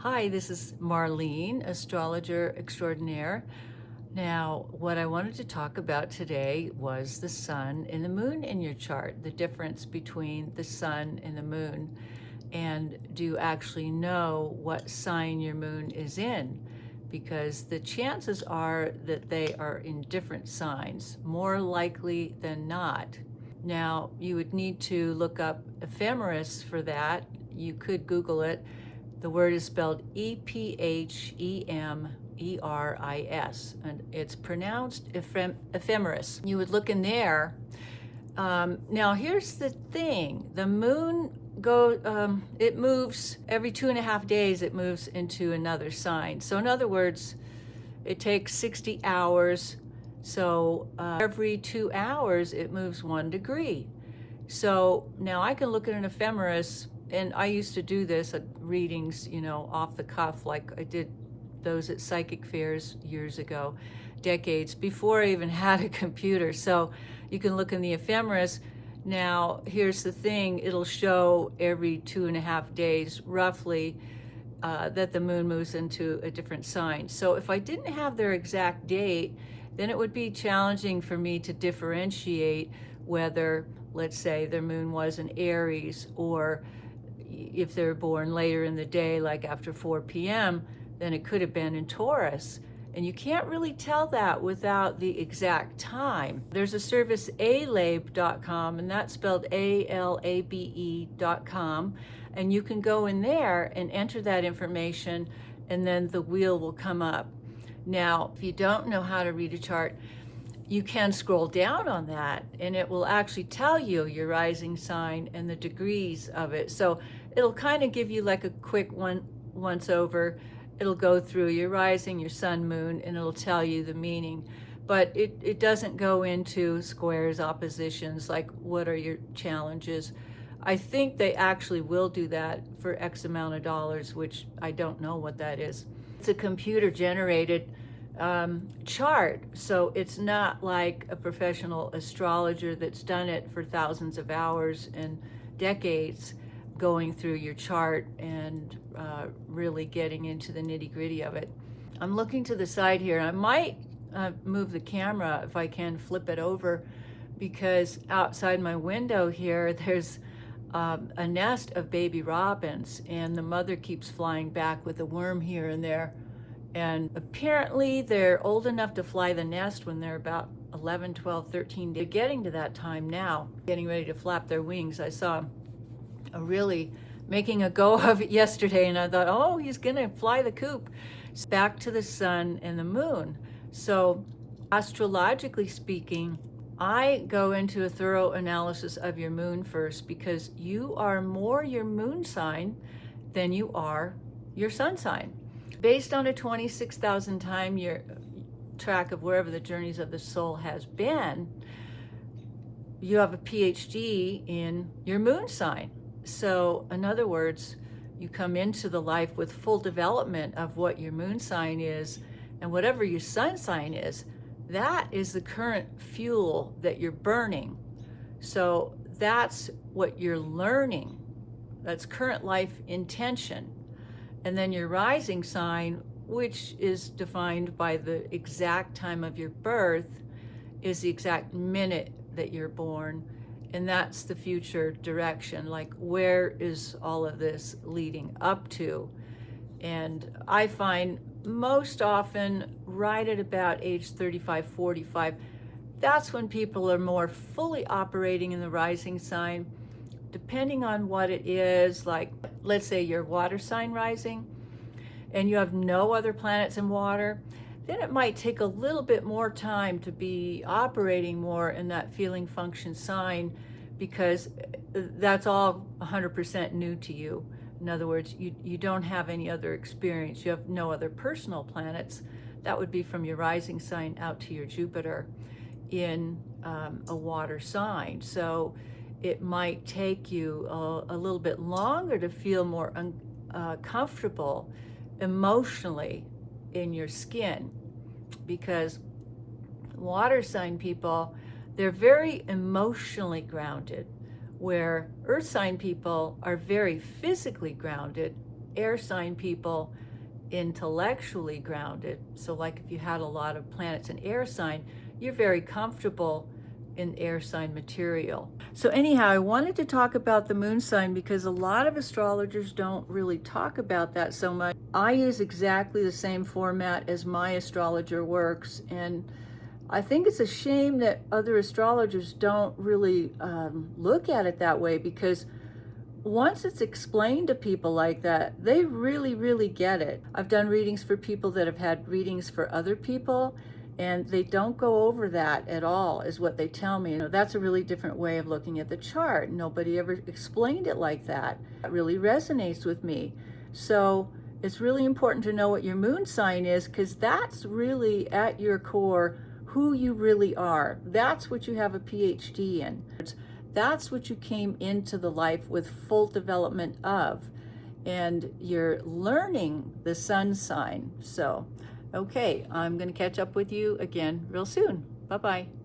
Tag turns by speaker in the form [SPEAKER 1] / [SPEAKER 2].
[SPEAKER 1] Hi, this is Marlene, Astrologer Extraordinaire. Now, what I wanted to talk about today was the sun and the moon in your chart, the difference between the sun and the moon. And do you actually know what sign your moon is in? Because the chances are that they are in different signs, more likely than not. Now, you would need to look up ephemeris for that. You could Google it. The word is spelled Ephemeris, and it's pronounced ephemeris. You would look in there. Now, here's the thing: the moon it moves every 2.5 days. It moves into another sign. So, in other words, it takes 60 hours. So, every 2 hours, it moves 1 degree. So now I can look at an ephemeris. And I used to do this at readings, off the cuff, like I did those at psychic fairs years ago, decades before I even had a computer. So you can look in the ephemeris. Now, here's the thing, it'll show every 2.5 days, roughly, that the moon moves into a different sign. So if I didn't have their exact date, then it would be challenging for me to differentiate whether, let's say, their moon was in Aries, or if they're born later in the day, like after 4 p.m., then it could have been in Taurus. And you can't really tell that without the exact time. There's a service, alabe.com, and that's spelled ALABE.com. And you can go in there and enter that information, and then the wheel will come up. Now, if you don't know how to read a chart, you can scroll down on that, and it will actually tell you your rising sign and the degrees of it. So it'll kind of give you like a quick once over. It'll go through your rising, your sun, moon, and it'll tell you the meaning. But it doesn't go into squares, oppositions, like what are your challenges. I think they actually will do that for X amount of dollars, which I don't know what that is. It's a computer generated chart, so it's not like a professional astrologer that's done it for thousands of hours and decades, going through your chart and really getting into the nitty-gritty of it. I'm looking to the side here. I might move the camera if I can, flip it over, because outside my window here there's a nest of baby robins, and the mother keeps flying back with a worm here and there. And apparently they're old enough to fly the nest when they're about 11, 12, 13 days. They're getting to that time now, getting ready to flap their wings. I saw a really making a go of it yesterday, and I thought, oh, he's gonna fly the coop. Back to the sun and the moon. So astrologically speaking, I go into a thorough analysis of your moon first, because you are more your moon sign than you are your sun sign. Based on a 26,000 time year track of wherever the journeys of the soul has been, you have a PhD in your moon sign. So in other words, you come into the life with full development of what your moon sign is, and whatever your sun sign is, that is the current fuel that you're burning. So that's what you're learning. That's current life intention. And then your rising sign, which is defined by the exact time of your birth, is the exact minute that you're born. And that's the future direction. Like, where is all of this leading up to? And I find most often right at about age 35, 45, that's when people are more fully operating in the rising sign. Depending on what it is, like let's say your water sign rising and you have no other planets in water, then it might take a little bit more time to be operating more in that feeling function sign, because that's all 100% new to you. In other words, you don't have any other experience. You have no other personal planets. That would be from your rising sign out to your Jupiter in a water sign. So it might take you a little bit longer to feel more comfortable emotionally in your skin, because water sign people, they're very emotionally grounded, where earth sign people are very physically grounded air sign people intellectually grounded. So like if you had a lot of planets in air sign, you're very comfortable in air sign material. So anyhow, I wanted to talk about the moon sign because a lot of astrologers don't really talk about that so much. I use exactly the same format as my astrologer works, and I think it's a shame that other astrologers don't really look at it that way, because once it's explained to people like that, they really, really get it. I've done readings for people that have had readings for other people, and they don't go over that at all, is what they tell me. That's a really different way of looking at the chart. Nobody ever explained it like that. It really resonates with me. So it's really important to know what your moon sign is, because that's really at your core who you really are. That's what you have a PhD in. That's what you came into the life with full development of. And you're learning the sun sign. So, okay, I'm going to catch up with you again real soon. Bye-bye.